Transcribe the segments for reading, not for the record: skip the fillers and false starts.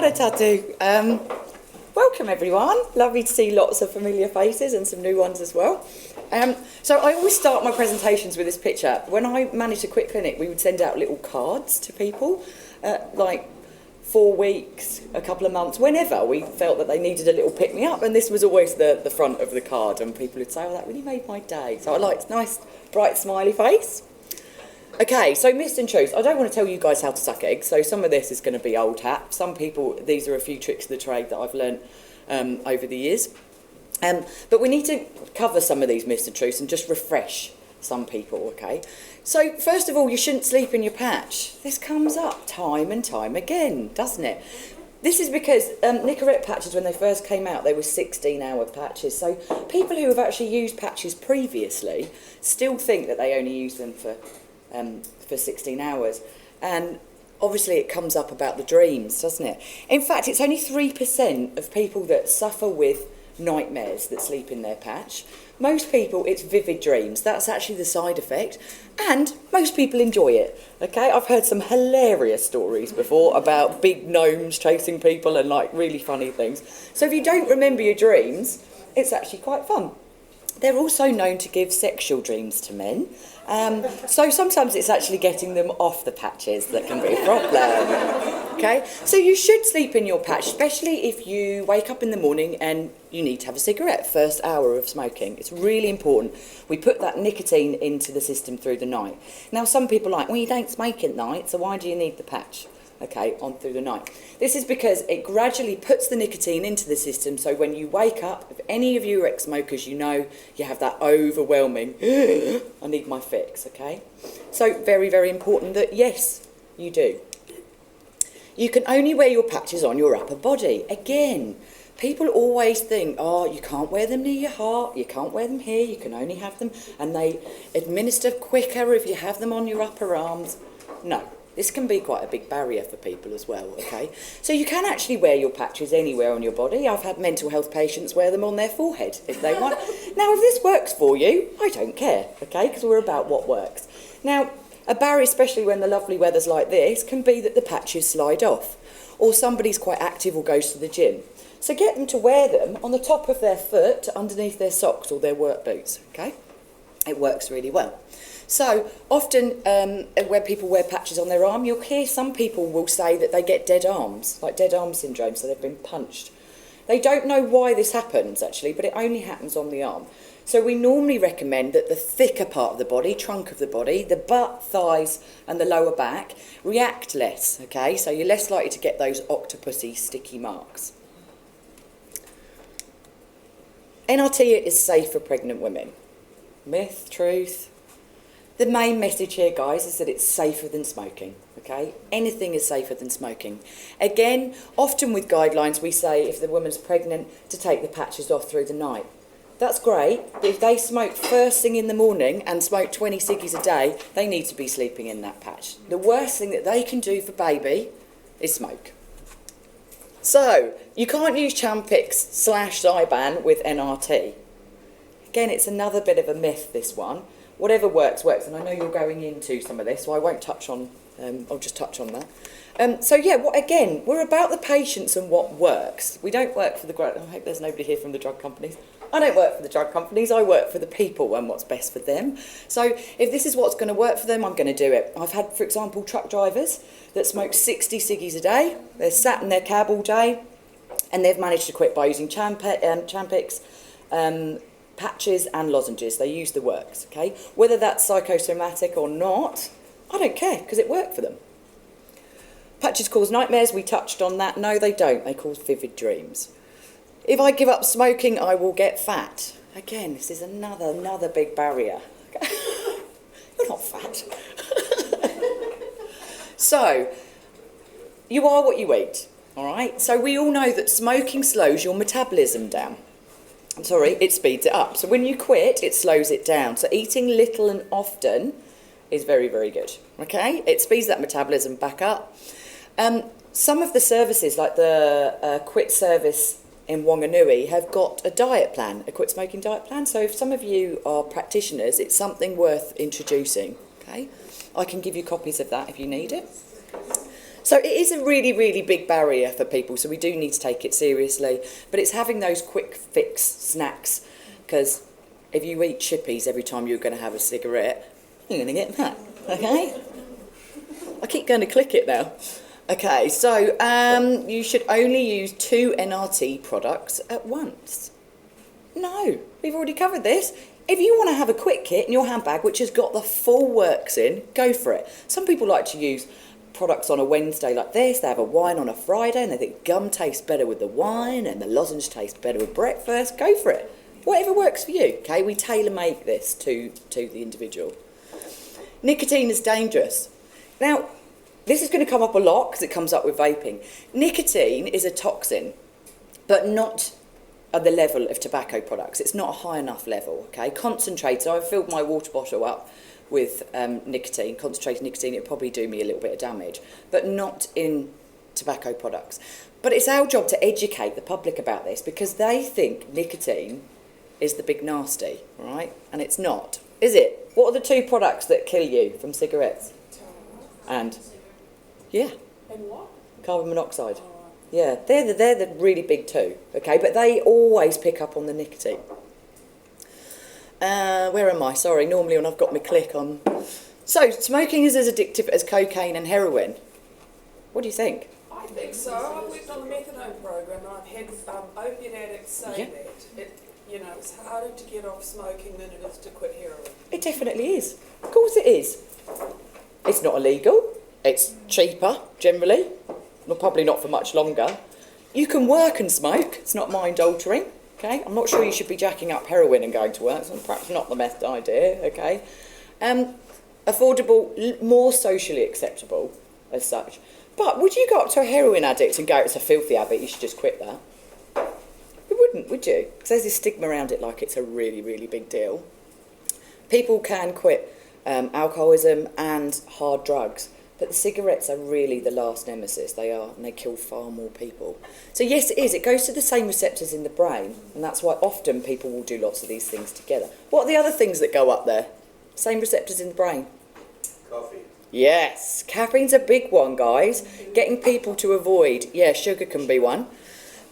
got a tattoo. Welcome everyone. Lovely to see lots of familiar faces and some new ones as well. So I always start my presentations with this picture. When I managed a quit clinic, we would send out little cards to people, like 4 weeks, a couple of months, whenever we felt that they needed a little pick-me-up, and this was always the front of the card, and people would say, oh, that really made my day. So I liked nice, bright, smiley face. Okay, so myths and truths. I don't want to tell you guys how to suck eggs, so some of this is going to be old hat. Some people, these are a few tricks of the trade that I've learned over the years. But we need to cover some of these myths and truths and just refresh some people, okay? So first of all, you shouldn't sleep in your patch. This comes up time and time again, doesn't it? This is because Nicorette patches, when they first came out, they were 16-hour patches. So people who have actually used patches previously still think that they only use them for 16 hours. And obviously it comes up about the dreams, doesn't it? In fact, it's only 3% of people that suffer with nightmares that sleep in their patch. Most people, it's vivid dreams. That's actually the side effect. And most people enjoy it, okay? I've heard some hilarious stories before about big gnomes chasing people and like really funny things. So if you don't remember your dreams, it's actually quite fun. They're also known to give sexual dreams to men. So sometimes it's actually getting them off the patches that can be a problem. Okay, so you should sleep in your patch, especially if you wake up in the morning and you need to have a cigarette first hour of smoking. It's really important. We put that nicotine into the system through the night. Now some people are like, well, you don't smoke at night, so why do you need the patch? Okay, on through the night. This is because it gradually puts the nicotine into the system, so when you wake up, if any of you are ex-smokers, you know you have that overwhelming, I need my fix, okay? So very, very important that, yes, you do. You can only wear your patches on your upper body. Again, people always think, oh, you can't wear them near your heart, you can't wear them here, you can only have them, and they administer quicker if you have them on your upper arms. No. This can be quite a big barrier for people as well, okay? So you can actually wear your patches anywhere on your body. I've had mental health patients wear them on their forehead if they want. Now, if this works for you, I don't care, okay? Because we're about what works. Now, a barrier, especially when the lovely weather's like this, can be that the patches slide off, or somebody's quite active or goes to the gym. So get them to wear them on the top of their foot, underneath their socks or their work boots, okay? It works really well. So often when people wear patches on their arm, you'll hear some people will say that they get dead arms, like dead arm syndrome, so they've been punched. They don't know why this happens actually, but it only happens on the arm. So we normally recommend that the thicker part of the body, trunk of the body, the butt, thighs and the lower back react less, okay? So you're less likely to get those octopusy sticky marks. NRT is safe for pregnant women. Myth, truth? The main message here, guys, is that it's safer than smoking, okay? Anything is safer than smoking. Again, often with guidelines, we say if the woman's pregnant to take the patches off through the night. That's great, but if they smoke first thing in the morning and smoke 20 ciggies a day, they need to be sleeping in that patch. The worst thing that they can do for baby is smoke. So, you can't use Champix/Zyban with NRT. Again, it's another bit of a myth, this one. Whatever works, works. And I know you're going into some of this, so I won't touch on, I'll just touch on that. So yeah, again, we're about the patients and what works. We don't work for the, I hope there's nobody here from the drug companies. I don't work for the drug companies, I work for the people and what's best for them. So if this is what's going to work for them, I'm going to do it. I've had, for example, truck drivers that smoke 60 ciggies a day. They're sat in their cab all day and they've managed to quit by using Champix, patches and lozenges. They use the works, okay? Whether that's psychosomatic or not, I don't care, because it worked for them. Patches cause nightmares, we touched on that. No, they don't. They cause vivid dreams. If I give up smoking, I will get fat. Again, this is another big barrier. You're not fat. So, you are what you eat, all right? So we all know that smoking slows your metabolism down. It speeds it up. So when you quit, it slows it down. So eating little and often is very, very good, okay? It speeds that metabolism back up. Some of the services, like the quit service in Wanganui, have got a diet plan, a quit smoking diet plan. So if some of you are practitioners, it's something worth introducing, okay? I can give you copies of that if you need it. So it is a really, really big barrier for people, so we do need to take it seriously. But it's having those quick fix snacks, because if you eat chippies every time you're going to have a cigarette, you're going to get fat, okay? I keep going to click it now. Okay, so you should only use 2 NRT products at once. No, we've already covered this. If you want to have a quick hit in your handbag, which has got the full works in, go for it. Some people like to use products on a Wednesday like this. They have a wine on a Friday and they think gum tastes better with the wine and the lozenge tastes better with breakfast. Go for it. Whatever works for you, okay? We tailor-make this to the individual. Nicotine is dangerous. Now, this is going to come up a lot because it comes up with vaping. Nicotine is a toxin, but not at the level of tobacco products. It's not a high enough level, okay? Concentrated, so I've filled my water bottle up with nicotine, concentrated nicotine. It'd probably do me a little bit of damage, but not in tobacco products. But it's our job to educate the public about this because they think nicotine is the big nasty, right? And it's not, is it? What are the 2 products that kill you from cigarettes? And, yeah. And what? Carbon monoxide. Yeah, they're the really big 2, okay? But they always pick up on the nicotine. Where am I? Sorry, normally when I've got my click on. So, smoking is as addictive as cocaine and heroin. What do you think? I think so. I've worked on the methadone program and I've had opiate addicts say that it's harder to get off smoking than it is to quit heroin. It definitely is. Of course it is. It's not illegal. It's cheaper, generally. Well, probably not for much longer. You can work and smoke. It's not mind-altering, okay? I'm not sure you should be jacking up heroin and going to work. So perhaps not the best idea, okay? Affordable, more socially acceptable as such. But would you go up to a heroin addict and go, it's a filthy habit, you should just quit that? You wouldn't, would you? Because there's this stigma around it like it's a really, really big deal. People can quit alcoholism and hard drugs. But the cigarettes are really the last nemesis. They are, and they kill far more people. So yes, it is. It goes to the same receptors in the brain, and that's why often people will do lots of these things together. What are the other things that go up there? Same receptors in the brain. Coffee. Yes, caffeine's a big one, guys. Getting people to avoid, sugar can be one.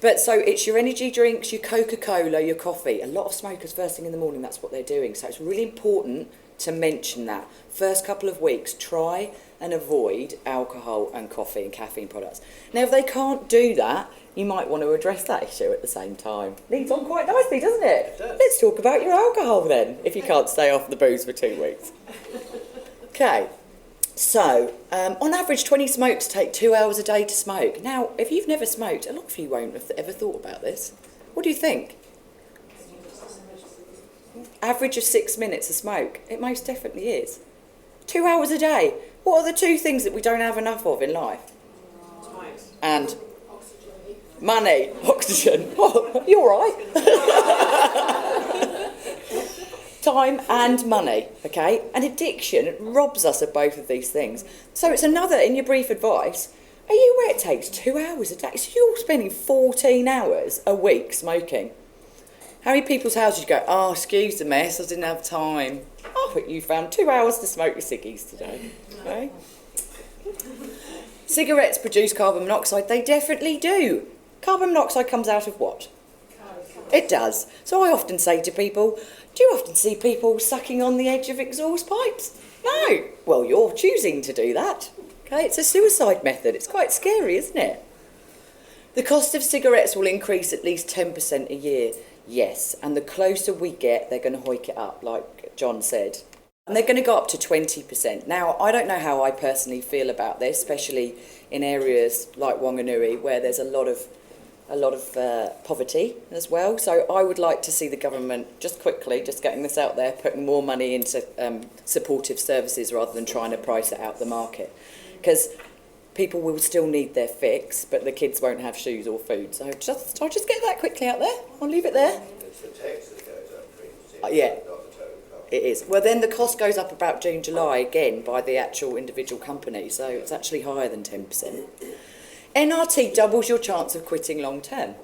But so it's your energy drinks, your Coca-Cola, your coffee. A lot of smokers first thing in the morning, that's what they're doing. So it's really important to mention that. First couple of weeks, try and avoid alcohol and coffee and caffeine products. Now, if they can't do that, you might want to address that issue at the same time. Leads on quite nicely, doesn't it? It does. Let's talk about your alcohol then, if you can't stay off the booze for 2 weeks. Okay, so on average, 20 smokes take 2 hours a day to smoke. Now, if you've never smoked, a lot of you won't have ever thought about this. What do you think? Average of 6 minutes of smoke. It most definitely is. 2 hours a day. What are the 2 things that we don't have enough of in life? Time. And money, oxygen. Oh, you all right? Time and money, okay? And addiction robs us of both of these things. So it's another, in your brief advice, are you aware it takes 2 hours a day? So you're spending 14 hours a week smoking. How many people's houses you go, oh, excuse the mess, I didn't have time. Oh, but you found 2 hours to smoke your ciggies today. Okay? Cigarettes produce carbon monoxide. They definitely do. Carbon monoxide comes out of what? It does. So I often say to people, do you often see people sucking on the edge of exhaust pipes? No. Well, you're choosing to do that. Okay, it's a suicide method. It's quite scary, isn't it? The cost of cigarettes will increase at least 10% a year. Yes, and the closer we get, they're going to hike it up, like John said. And they're going to go up to 20%. Now, I don't know how I personally feel about this, especially in areas like Wanganui, where there's a lot of poverty as well. So I would like to see the government, just quickly, just getting this out there, putting more money into supportive services rather than trying to price it out the market. Because people will still need their fix, but the kids won't have shoes or food. So I'll just get that quickly out there. I'll leave it there. It's the tax that goes up 20%, yeah. not the total cost. It is. Well, then the cost goes up about June, July again by the actual individual company. So it's actually higher than 10%. NRT doubles your chance of quitting long term.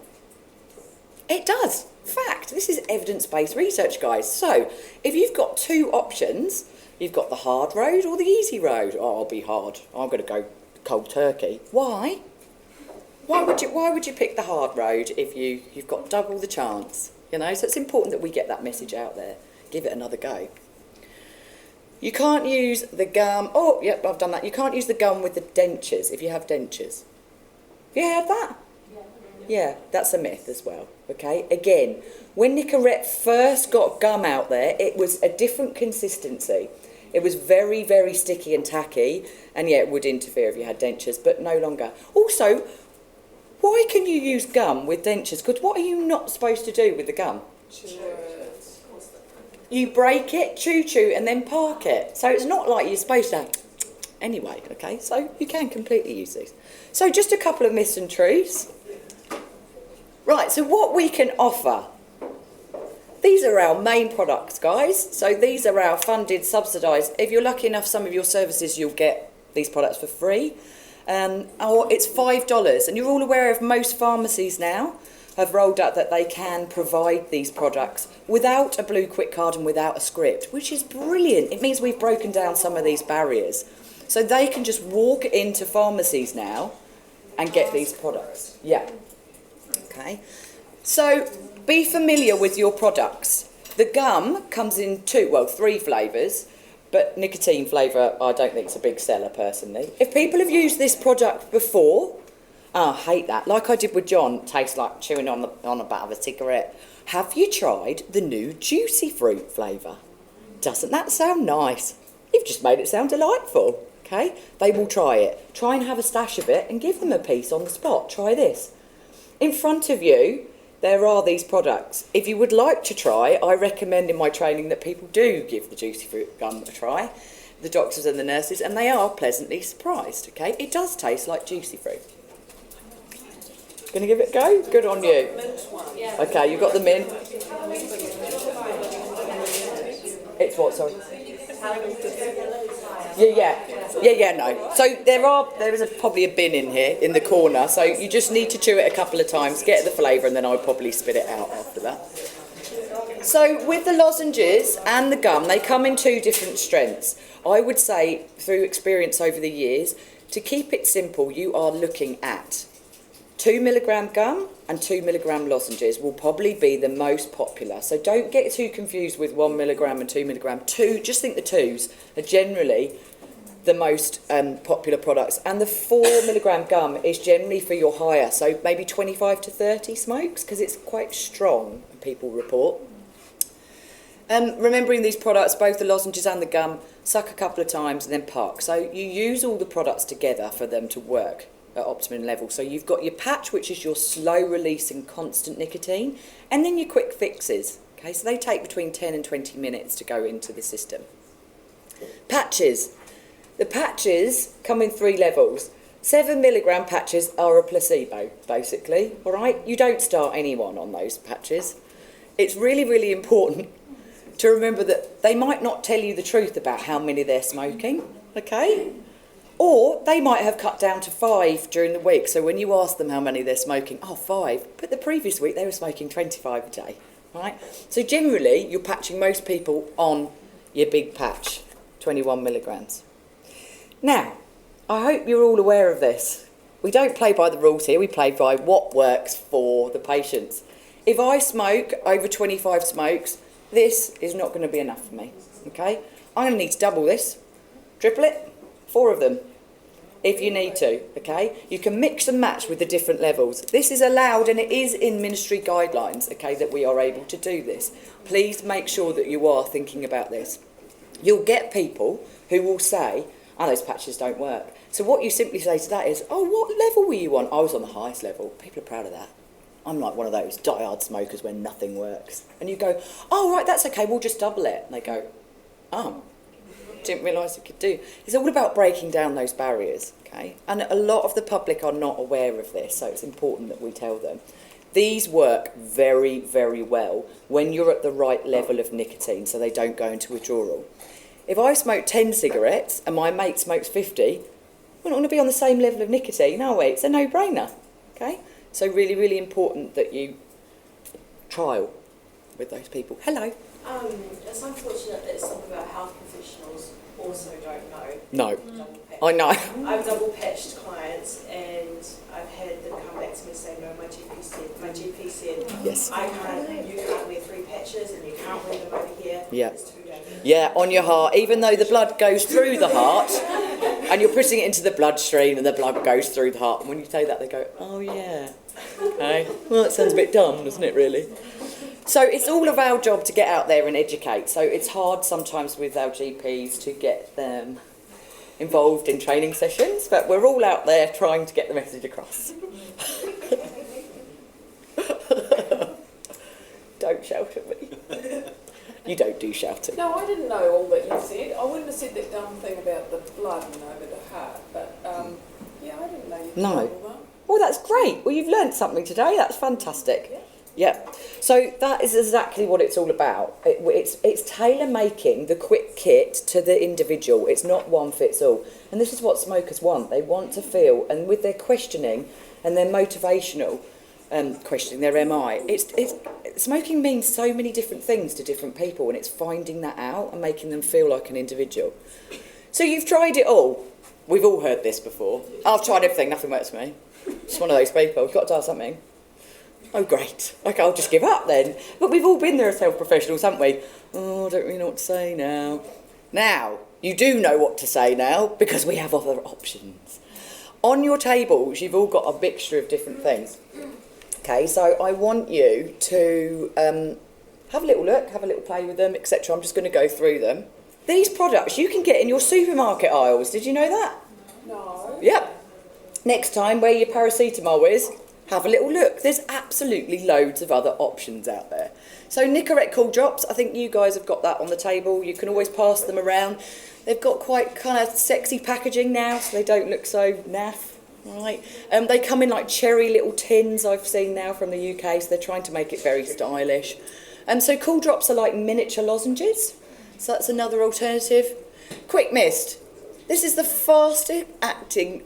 It does. Fact. This is evidence-based research, guys. So if you've got 2 options, you've got the hard road or the easy road. Oh, I'll be hard. I'm going to go cold turkey. Why? Why would you pick the hard road if you've got double the chance? You know, so it's important that we get that message out there. Give it another go. You can't use the gum. Oh, yep, I've done that. You can't use the gum with the dentures if you have dentures. Have you heard that? Yeah, that's a myth as well. Okay, again, when Nicorette first got gum out there, it was a different consistency. It was very, very sticky and tacky, and yeah, it would interfere if you had dentures, but no longer. Also, why can you use gum with dentures? Because what are you not supposed to do with the gum? You break it, chew, and then park it. So it's not like you're supposed to. Anyway, okay, so you can completely use these. So just a couple of myths and truths. Right, so what we can offer. These are our main products, guys. So these are our funded, subsidised. If you're lucky enough, some of your services, you'll get these products for free. Or it's $5. And you're all aware of most pharmacies now have rolled out that they can provide these products without a blue quick card and without a script, which is brilliant. It means we've broken down some of these barriers. So they can just walk into pharmacies now and get these products. Yeah. Okay. So be familiar with your products. The gum comes in three flavours, but nicotine flavour I don't think is a big seller personally. If people have used this product before, I hate that. Like I did with John, tastes like chewing on the butt of a cigarette. Have you tried the new juicy fruit flavour? Doesn't that sound nice? You've just made it sound delightful. Okay, they will try it. Try and have a stash of it and give them a piece on the spot. Try this. In front of you, there are these products. If you would like to try, I recommend in my training that people do give the juicy fruit gum a try, the doctors and the nurses, and they are pleasantly surprised. Okay, it does taste like juicy fruit. Going to give it a go? Good on you. Okay, you've got the mint. It's what, sorry? No. So there is probably a bin in here in the corner. So you just need to chew it a couple of times, get the flavour, and then I'll probably spit it out after that. So with the lozenges and the gum, they come in two different strengths. I would say, through experience over the years, to keep it simple, you are looking at 2 milligram gum and 2 milligram lozenges will probably be the most popular. So don't get too confused with 1 milligram and 2 milligram. Just think the twos are generally the most popular products. And the 4 milligram gum is generally for your higher, so maybe 25 to 30 smokes, because it's quite strong, people report. Remembering these products, both the lozenges and the gum, suck a couple of times and then park. So you use all the products together for them to work at optimum level. So you've got your patch, which is your slow release and constant nicotine, and then your quick fixes. Okay, so they take between 10 and 20 minutes to go into the system. Patches. The patches come in 3 levels. 7 milligram patches are a placebo, basically. All right, you don't start anyone on those patches. It's really, really important to remember that they might not tell you the truth about how many they're smoking. Okay. Or they might have cut down to 5 during the week. So when you ask them how many they're smoking, 5. But the previous week they were smoking 25 a day, right? So generally you're patching most people on your big patch, 21 milligrams. Now, I hope you're all aware of this. We don't play by the rules here. We play by what works for the patients. If I smoke over 25 smokes, this is not going to be enough for me, okay? I'm going to need to double this, triple it, 4 of them, if you need to, okay? You can mix and match with the different levels. This is allowed, and it is in ministry guidelines, okay, that we are able to do this. Please make sure that you are thinking about this. You'll get people who will say, those patches don't work. So what you simply say to that is, what level were you on? I was on the highest level. People are proud of that. I'm like one of those diehard smokers where nothing works. And you go, right, that's okay, we'll just double it. And they go, didn't realise it could do. It's all about breaking down those barriers, okay? And a lot of the public are not aware of this, so it's important that we tell them. These work very, very well when you're at the right level of nicotine, so they don't go into withdrawal. If I smoke 10 cigarettes and my mate smokes 50, we're not going to be on the same level of nicotine, are we? It's a no-brainer, okay? So really, really important that you trial. with those people. Hello. It's unfortunate that some of our health professionals also don't know. No. Double patch. I know. I've double patched clients and I've had them come back to me saying, no, my GP said, Yes. you can't wear 3 patches and you can't wear them over here. Yeah. It's too dangerous. Yeah, on your heart, even though the blood goes through the heart, and you're putting it into the bloodstream and the blood goes through the heart. And when you say that, they go, oh yeah. Okay. Well, that sounds a bit dumb, doesn't it, really? So it's all of our job to get out there and educate. So it's hard sometimes with our GPs to get them involved in training sessions, but we're all out there trying to get the message across. Don't shout at me. You don't do shouting. No, I didn't know all that you said. I wouldn't have said that dumb thing about the blood and over the heart, but yeah, I didn't know you No. did all that. Well, that's great. Well, you've learned something today. That's fantastic. Yeah. So that is exactly what it's all about. It's tailor-making the quick kit to the individual. It's not one fits all. And this is what smokers want. They want to feel, and with their questioning and their motivational questioning, their MI, smoking means so many different things to different people, and it's finding that out and making them feel like an individual. So you've tried it all. We've all heard this before. I've tried everything, nothing works for me. Just one of those people. You've got to try something. Oh, great. Okay, I'll just give up then. But we've all been there as health professionals, haven't we? Oh, I don't really know what to say now. Now, you do know what to say now because we have other options. On your tables, you've all got a mixture of different things. Okay, so I want you to have a little look, have a little play with them, etc. I'm just going to go through them. These products you can get in your supermarket aisles. Did you know that? No. Yep. Next time, where your paracetamol is, have a little look. There's absolutely loads of other options out there. So Nicorette cool drops, I think you guys have got that on the table. You can always pass them around. They've got quite kind of sexy packaging now, so they don't look so naff. Right. They come in like cherry little tins I've seen now from the UK, so they're trying to make it very stylish. So cool drops are like miniature lozenges, so that's another alternative. Quick Mist. This is the fastest acting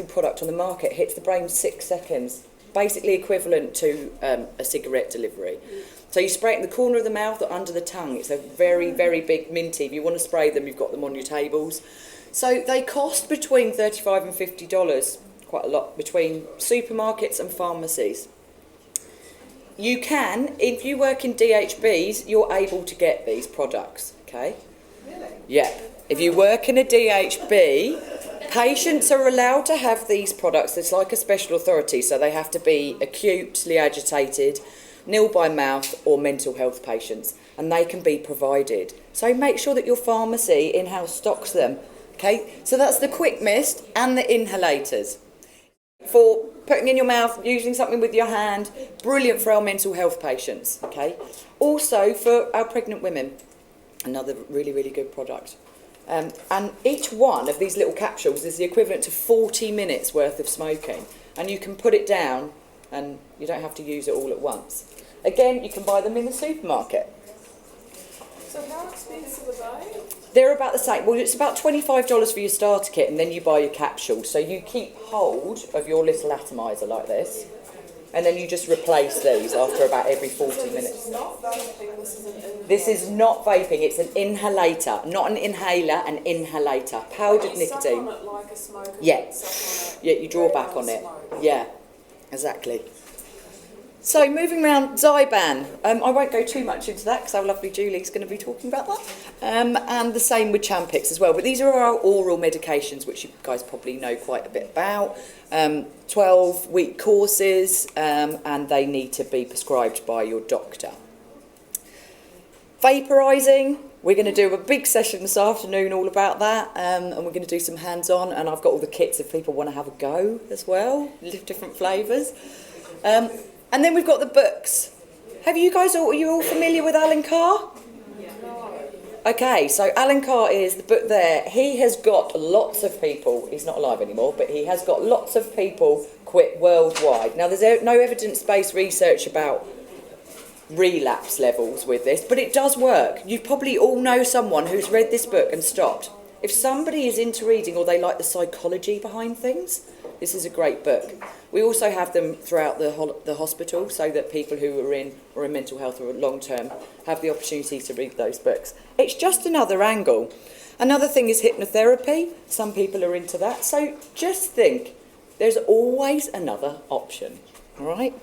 product on the market. Hits the brain 6 seconds, basically equivalent to a cigarette delivery. So you spray it in the corner of the mouth or under the tongue. It's a very, very big minty. If you want to spray them, you've got them on your tables. So they cost between $35 and $50, quite a lot, between supermarkets and pharmacies. You can, if you work in DHBs, you're able to get these products, okay? Really? Yeah. If you work in a DHB, patients are allowed to have these products. It's like a special authority, so they have to be acutely agitated, nil by mouth or mental health patients, and they can be provided. So make sure that your pharmacy in-house stocks them. Okay, so that's the Quick Mist and the inhalators. For putting in your mouth, using something with your hand, brilliant for our mental health patients, okay? Also for our pregnant women, another really, really good product. And each one of these little capsules is the equivalent to 40 minutes worth of smoking. And you can put it down and you don't have to use it all at once. Again, you can buy them in the supermarket. So how expensive are they? They're about the same. Well, it's about $25 for your starter kit, and then you buy your capsules. So you keep hold of your little atomizer like this, and then you just replace these after about every 40 minutes. This is not vaping, this is an inhaler. This is not vaping, it's an inhalator, not an inhaler, an inhalator. Powdered You suck nicotine. on it like a smoker. Yeah. Suck on it. Yeah, you draw back on it. Smoke. Yeah, exactly. So moving around, Zyban. I won't go too much into that because our lovely Julie's going to be talking about that. And the same with Champix as well. But these are our oral medications, which you guys probably know quite a bit about. 12-week courses, and they need to be prescribed by your doctor. Vaporising. We're going to do a big session this afternoon all about that, and we're going to do some hands-on, and I've got all the kits if people want to have a go as well, different flavours. And then we've got the books. Are you all familiar with Alan Carr? Okay, so Alan Carr is the book there. He has got lots of people, he's not alive anymore, but he has got lots of people quit worldwide. Now, there's no evidence-based research about relapse levels with this, but it does work. You probably all know someone who's read this book and stopped. If somebody is into reading or they like the psychology behind things, This is a great book. We also have them throughout the hospital so that people who are in mental health or long term have the opportunity to read those books. It's just another angle. Another thing is hypnotherapy. Some people are into that. So just think, there's always another option, all right?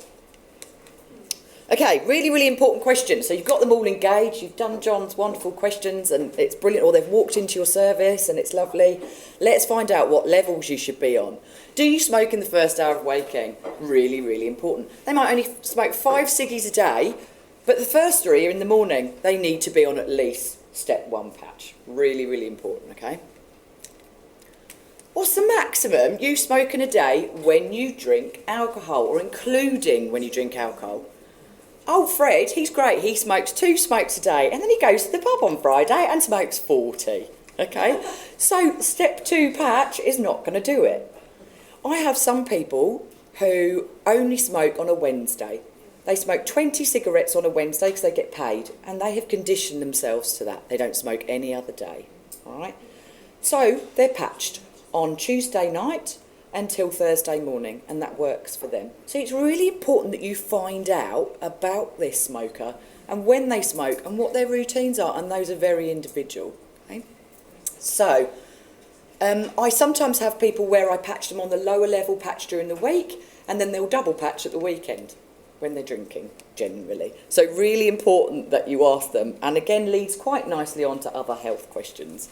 Okay, really, really important question. So you've got them all engaged, you've done John's wonderful questions and it's brilliant, or they've walked into your service and it's lovely. Let's find out what levels you should be on. Do you smoke in the first hour of waking? Really, really important. They might only smoke 5 ciggies a day, but the first 3 are in the morning. They need to be on at least step 1 patch. Really, really important, okay? What's the maximum you smoke in a day when you drink alcohol, or including when you drink alcohol? Oh, Fred, he's great. He smokes 2 smokes a day, and then he goes to the pub on Friday and smokes 40. Okay? So step 2 patch is not going to do it. I have some people who only smoke on a Wednesday. They smoke 20 cigarettes on a Wednesday because they get paid, and they have conditioned themselves to that. They don't smoke any other day. All right? So they're patched on Tuesday night until Thursday morning, and that works for them. So it's really important that you find out about this smoker and when they smoke and what their routines are, and those are very individual. Okay? So I sometimes have people where I patch them on the lower level patch during the week, and then they'll double patch at the weekend when they're drinking, generally. So really important that you ask them, and again leads quite nicely on to other health questions.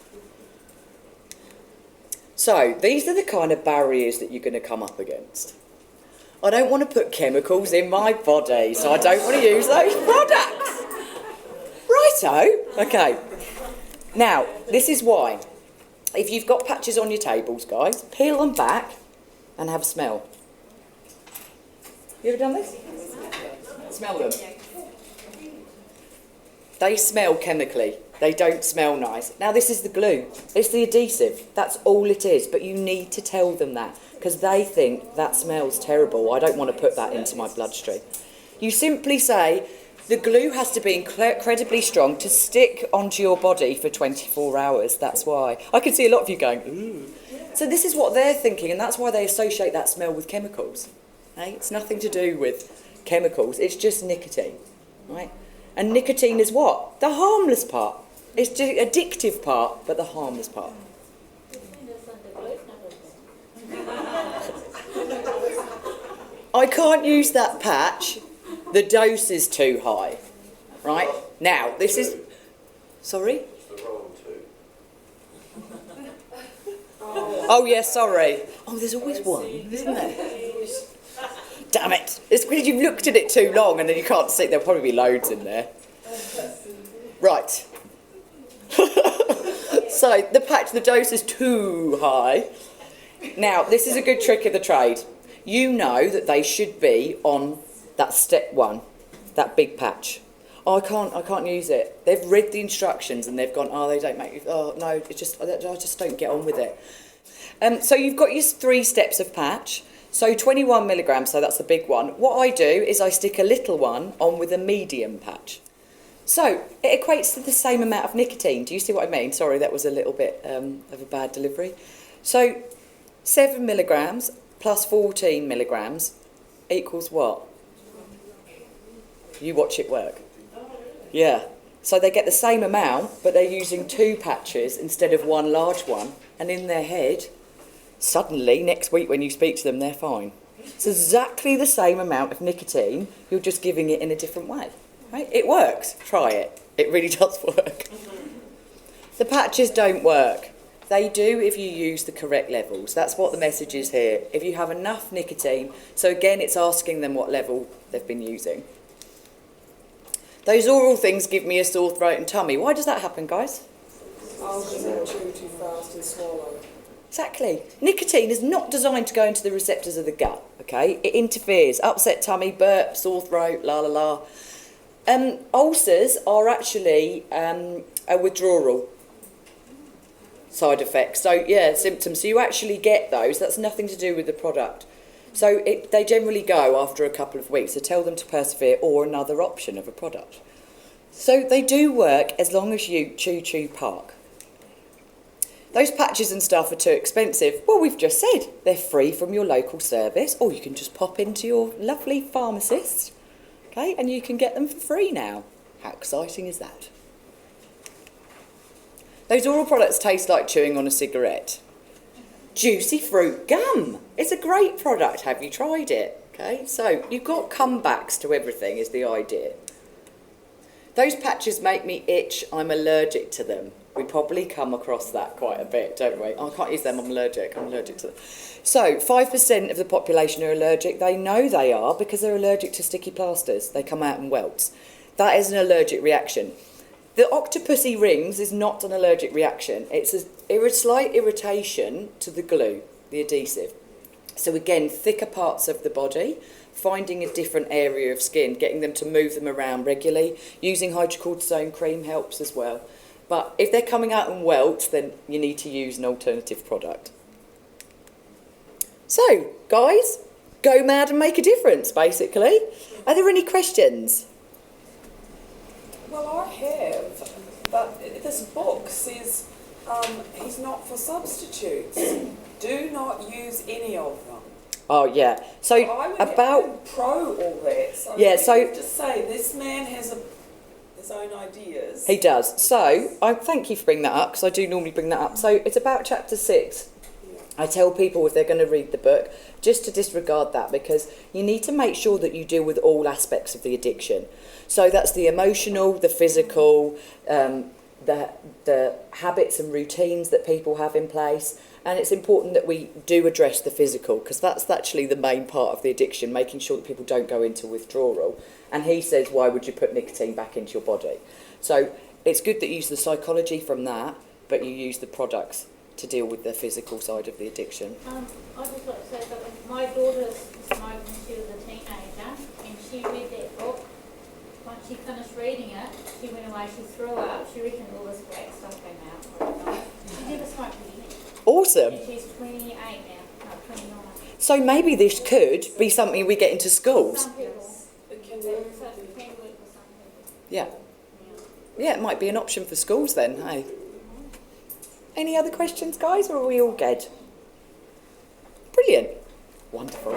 So these are the kind of barriers that you're going to come up against. I don't want to put chemicals in my body, so I don't want to use those products. Righto. Okay. Now, this is why. If you've got patches on your tables, guys, peel them back and have a smell. You ever done this? Smell them. They smell chemically. They don't smell nice. Now, this is the glue. It's the adhesive. That's all it is. But you need to tell them that, because they think that smells terrible. I don't want to put that into my bloodstream. You simply say, the glue has to be incredibly strong to stick onto your body for 24 hours. That's why. I can see a lot of you going, ooh. So this is what they're thinking, and that's why they associate that smell with chemicals. Right? It's nothing to do with chemicals. It's just nicotine. Right? And nicotine is what? The harmless part. It's the addictive part, but the harmless part. I can't use that patch. The dose is too high. Right? Now, this is... Sorry? It's the wrong 2. Oh, yeah, sorry. Oh, there's always one, isn't there? Damn it. It's because you've looked at it too long and then you can't see. There'll probably be loads in there. Right. So the patch, the dose is too high. Now, this is a good trick of the trade. You know that they should be on that step 1, that big patch. Oh, I can't use it. They've read the instructions and they've gone, oh, they don't make me, oh, no, I just don't get on with it. So you've got your 3 steps of patch. So 21 milligrams, so that's the big one. What I do is I stick a little one on with a medium patch. So it equates to the same amount of nicotine. Do you see what I mean? Sorry, that was a little bit of a bad delivery. So 7 milligrams plus 14 milligrams equals what? You watch it work. Yeah. So they get the same amount, but they're using 2 patches instead of 1 large one. And in their head, suddenly, next week when you speak to them, they're fine. It's exactly the same amount of nicotine. You're just giving it in a different way. Right? It works. Try it. It really does work. The patches don't work. They do if you use the correct levels. That's what the message is here. If you have enough nicotine. So again, it's asking them what level they've been using. Those oral things give me a sore throat and tummy. Why does that happen, guys? Chew too fast and swallow. Exactly. Nicotine is not designed to go into the receptors of the gut, okay? It interferes. Upset tummy, burp, sore throat, la la la. Ulcers are actually a withdrawal side effect. So, yeah, symptoms. So you actually get those. That's nothing to do with the product. So they generally go after a couple of weeks. So tell them to persevere, or another option of a product. So they do work as long as you chew park. those patches and stuff are too expensive. Well, we've just said they're free from your local service, or you can just pop into your lovely pharmacist, okay, and you can get them for free now. How exciting is that? Those oral products taste like chewing on a cigarette. Juicy fruit gum. It's a great product. Have you tried it? Okay, so you've got comebacks to everything is the idea. Those patches make me itch. I'm allergic to them. We probably come across that quite a bit, don't we? Oh, I can't use them. I'm allergic to them. So 5% of the population are allergic. They know they are because they're allergic to sticky plasters. They come out in welts. That is an allergic reaction. The octopusy rings is not an allergic reaction. It's a slight irritation to the glue, the adhesive. So again, thicker parts of the body, finding a different area of skin, getting them to move them around regularly. Using hydrocortisone cream helps as well. But if they're coming out in welts, then you need to use an alternative product. So, guys, go mad and make a difference, basically. Are there any questions? Well, I have, but this book says he's not for substitutes. Do not use any of them. Oh, yeah. So, I would about... pro all that. So yeah, so... just say, this man has his own ideas. He does. So, I thank you for bringing that up, because I do normally bring that up. So, it's about chapter 6. Yeah. I tell people if they're going to read the book, just to disregard that, because you need to make sure that you deal with all aspects of the addiction. So that's the emotional, the physical, the habits and routines that people have in place. And it's important that we do address the physical, because that's actually the main part of the addiction, making sure that people don't go into withdrawal. And he says, why would you put nicotine back into your body? So it's good that you use the psychology from that, but you use the products to deal with the physical side of the addiction. I'd just like to say that my daughter smoked when she was a teenager, and she read that book. Once she finished reading it, she went away, she threw up, she reckoned all this black stuff came out. She never smoked again. Awesome. And she's 28 now, no, 29. So maybe this could be something we get into schools. Some people. It can So work. it can work for some people. Yeah. Yeah, it might be an option for schools then, hey? Any other questions, guys, or are we all good? Brilliant. Wonderful.